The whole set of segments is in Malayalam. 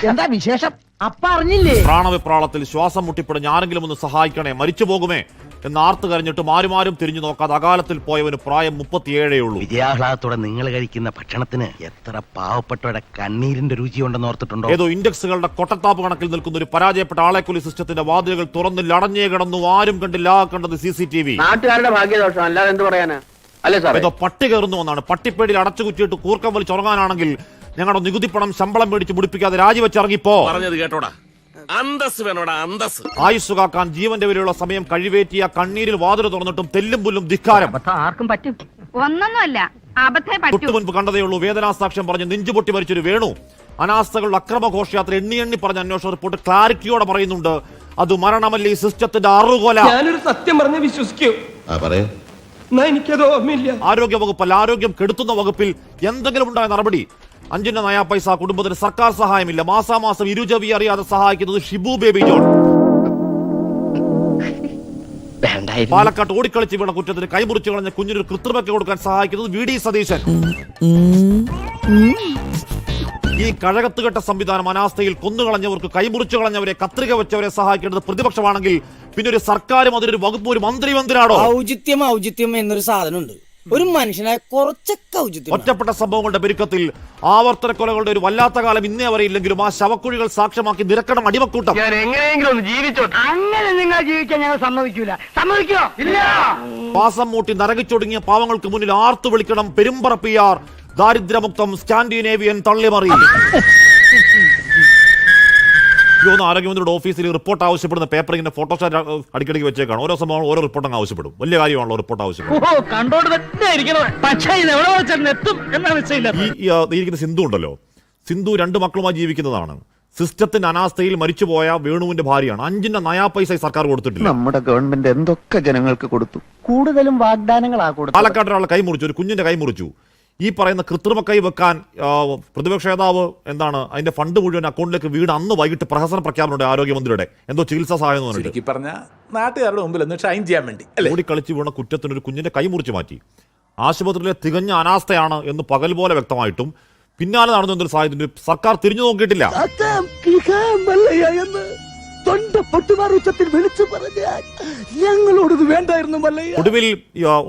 എന്താ വിശേഷം? അപ്പ അറിഞ്ഞില്ലേ? പ്രാണവിപ്രാളത്തിൽ ശ്വാസം മുട്ടിപ്പിടഞ്ഞ് ആരെങ്കിലും ഒന്ന് സഹായിക്കണേ, മരിച്ചു പോകുമേ എന്ന് ആർത്ത് കരഞ്ഞിട്ട് ആരും തിരിഞ്ഞു നോക്കാതെ അകാലത്തിൽ പോയവന് പ്രായം 37 ഉള്ളൂ. വിജയാഹ്ലാദത്തോടെ നിങ്ങൾ കഴിക്കുന്ന ഭക്ഷണത്തിന് എത്ര പാവപ്പെട്ടവരുടെ കണ്ണീരിന്റെ രുചിയുണ്ടെന്ന് ഓർത്തിട്ടുണ്ടോ? ഏതോ ഇൻഡെക്സുകളുടെ കൊട്ടത്താപ്പ് കണക്കിൽ നിൽക്കുന്ന ഒരു പരാജയപ്പെട്ട ആളെക്കൊല്ലി സിസ്റ്റത്തിന്റെ വാതിലുകൾ തുറന്നില്ല, അടഞ്ഞേ കിടന്നു, ആരും കണ്ടില്ല. കണ്ടത് CCTV. നാട്ടുകാരുടെ ഭാഗ്യദോഷം, അല്ലാതെ എന്ത് പറയാനാ? അല്ലേ സാർ? ഏതോ പട്ടി കയറുന്നു എന്നാണ്. പട്ടിപ്പേടിയിൽ അടച്ചുകുറ്റിയിട്ട് കൂർക്കം വലിച്ചുറങ്ങാനാണെങ്കിൽ ഞങ്ങളുടെ നികുതി പണം ശമ്പളം മേടിച്ച് മുടിപ്പിക്കാതെ രാജിവെച്ചിറങ്ങിപ്പോ. പറഞ്ഞത് കേട്ടോടാ, അന്തസ് വേണോടാ, അന്തസ്. ആയുസ് കാക്കാൻ ജീവന്റെ വരെയുള്ള സമയം കഴിവേറ്റിയ കണ്ണീരിൽ വാതിൽ തുറന്നിട്ടും തെല്ലും പുല്ലും ധിക്കാരം. ആർക്കും പറ്റും. ഒന്നൊന്നുമല്ല, തൊട്ടു മുൻപ് കണ്ടതേയുള്ളൂ വേദനാസാക്ഷ്യം പറഞ്ഞ് നെഞ്ചുപൊട്ടി മരിച്ചൊരു വേണു. അനാസ്ഥകളുടെ അക്രമ ഘോഷയാത്ര എണ്ണി പറഞ്ഞ അന്വേഷണ റിപ്പോർട്ട് ക്ലാരിറ്റിയോടെ പറയുന്നുണ്ട്, അത് മരണമല്ല, ഈ സിസ്റ്റത്തിന്റെ അറുകൊല. ഞാനൊരു സത്യം പറഞ്ഞ് വിശ്വസിക്കൂ. എനിക്കത് ഓർമ്മയില്ല. ആരോഗ്യ വകുപ്പല്ല, ആരോഗ്യം കെടുത്തുന്ന വകുപ്പിൽ എന്തെങ്കിലും ഉണ്ടായ നടപടി. 5 നയാ പൈസ കുടുംബത്തിന് സർക്കാർ സഹായമില്ല. മാസാമാസം ഇരുചവി അറിയാതെ സഹായിക്കുന്നത് ഷിബു ബേബി ജോൺ. പാലക്കാട്ട് ഓടിക്കളിച്ച് വീണ കുറ്റത്തിന് കൈമുറിച്ച് കളഞ്ഞ കുഞ്ഞിനൊരു കൃത്രിമയ്ക്ക് കൊടുക്കാൻ സഹായിക്കുന്നത് VD സതീശൻ. ഈ കഴകത്തുകെട്ട സംവിധാനം അനാസ്ഥയിൽ കൊന്നുകളഞ്ഞവർക്ക്, കൈമുറിച്ചു കളഞ്ഞവരെ, കത്രിക വെച്ചവരെ സഹായിക്കേണ്ടത് പ്രതിപക്ഷമാണെങ്കിൽ പിന്നെ ഒരു സർക്കാരും അതിലൊരു വകുപ്പ്, ഒരു മന്ത്രി എന്തിനാണോ? ഔചിത്യം എന്നൊരു സാധനമുണ്ട്. ഒരു മനുഷ്യനായ കുറച്ചൊക്കെ ഔചിത്യം. ഒറ്റപ്പെട്ട സംഭവങ്ങളുടെ പെരുക്കത്തിൽ ആവർത്തന കൊലകളുടെ ഒരു വല്ലാത്ത കാലം ഇന്നേ വരെ ഇല്ലെങ്കിലും ആ ശവക്കുഴികൾ സാക്ഷ്യമാക്കി നിരക്കണം അടിമക്കൂട്ടം. ഞാൻ എങ്ങനെയെങ്കിലും ഒന്ന് ജീവിച്ചോട്ടെ. അങ്ങനെ നിങ്ങൾ ജീവിക്കാൻ ഞങ്ങൾ സമ്മതിക്കൂല. സമ്മതിക്കോ? ഇല്ല. പാസം മൂട്ടി നരകിച്ചൊടുങ്ങിയ പാവങ്ങൾക്ക് മുന്നിൽ ആർത്തു വിളിക്കണം പെരുമ്പറപ്പിയാർ, ദാരിദ്ര്യമുക്തം, സ്കാൻഡിനേവിയൻ തള്ളിമറി. ആരോഗ്യമന്ത്രിയുടെ ഓഫീസിൽ റിപ്പോർട്ട് ആവശ്യപ്പെടുന്ന പേപ്പർ ഇങ്ങനെ ഫോട്ടോസ്റ്റാറ്റ് അടിക്കടിക്ക് വെച്ചേക്കാണ്. ഓരോ സംഭവം ഓരോ റിപ്പോർട്ട് ആവശ്യപ്പെടും. വലിയ കാര്യമാണല്ലോ റിപ്പോർട്ട് ആവശ്യപ്പെടും. ഇരിക്കുന്ന സിന്ധു ഉണ്ടല്ലോ, സിന്ധു 2 മക്കളുമായി ജീവിക്കുന്നതാണ്. സിസ്റ്റത്തിന്റെ അനാസ്ഥയിൽ മരിച്ചുപോയ വേണുവിന്റെ ഭാര്യയാണ്. 5 നയാ പൈസ സർക്കാർ കൊടുത്തിട്ടില്ല. നമ്മുടെ ഗവൺമെന്റ് എന്തൊക്കെ ജനങ്ങൾക്ക് കൊടുത്തു? കൂടുതലും വാഗ്ദാനങ്ങളാ കൊടുത്തു. പാലക്കാട് ഒരാളെ കൈമുറിച്ചു, ഒരു കുഞ്ഞിന്റെ കൈമുറിച്ചു. ഈ പറയുന്ന കൃത്രിമ കൈ വെക്കാൻ പ്രതിപക്ഷ നേതാവ് അതിന്റെ ഫണ്ട് മുഴുവൻ അക്കൗണ്ടിലേക്ക് വീട് അന്ന് വൈകിട്ട് പ്രഹസന പ്രഖ്യാപനമുണ്ട് ആരോഗ്യമന്ത്രിയുടെ. എന്തോ ചികിത്സാ സഹായം നാട്ടുകാരുടെ മുമ്പിൽ ഒന്ന് ഷൈൻ ചെയ്യാൻ വേണ്ടി ഓടിക്കളിച്ച് വീണ കുറ്റത്തിന് ഒരു കുഞ്ഞിന്റെ കൈ മുറിച്ചു മാറ്റി. ആശുപത്രിയിലെ തികഞ്ഞ അനാസ്ഥയാണ് എന്ന് പകൽ പോലെ വ്യക്തമായിട്ടും പിന്നാലെ നടന്നു എന്നൊരു സാഹചര്യം സർക്കാർ തിരിഞ്ഞു നോക്കിയിട്ടില്ല. ഞങ്ങളോട് വേണ്ടായിരുന്നു.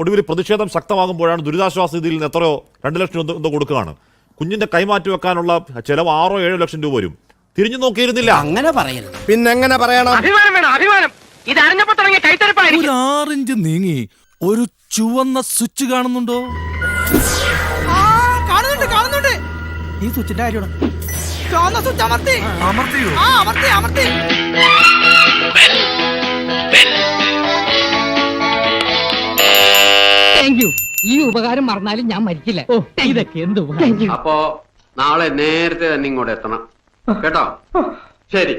ഒടുവിൽ പ്രതിഷേധം ശക്തമാകുമ്പോഴാണ് ദുരിതാശ്വാസ നിധിയിൽ നിന്ന് എത്രയോ 2 ലക്ഷം എന്തോ കൊടുക്കുകയാണ്. കുഞ്ഞിന്റെ കൈമാറ്റി വെക്കാനുള്ള ചെലവ് 6-7 ലക്ഷം രൂപ വരും. തിരിഞ്ഞു നോക്കിയിരുന്നില്ല. അങ്ങനെ പറയരുത്. പിന്നെങ്ങനെ പറയണം? അഭിമാനം വേണം, അഭിമാനം. ഇത് അറിഞ്ഞപ്പോ തുടങ്ങിയ കൈത്തരപ്പായിരിക്കും. 6 ഇഞ്ച് നീങ്ങി ഒരു ചുവന്ന സ്വിച്ച് കാണുന്നുണ്ടോ? കാണുന്നുണ്ട്. ഈ സ്വിച്ചിന്റെ കാര്യമാണ്. ഈ ഉപകാരം മറന്നാലും ഞാൻ മരിക്കില്ല. ഇതൊക്കെ എന്ത്? അപ്പോ നാളെ നേരത്തെ തന്നെ ഇങ്ങോട്ട് എത്തണം കേട്ടോ. ശരി.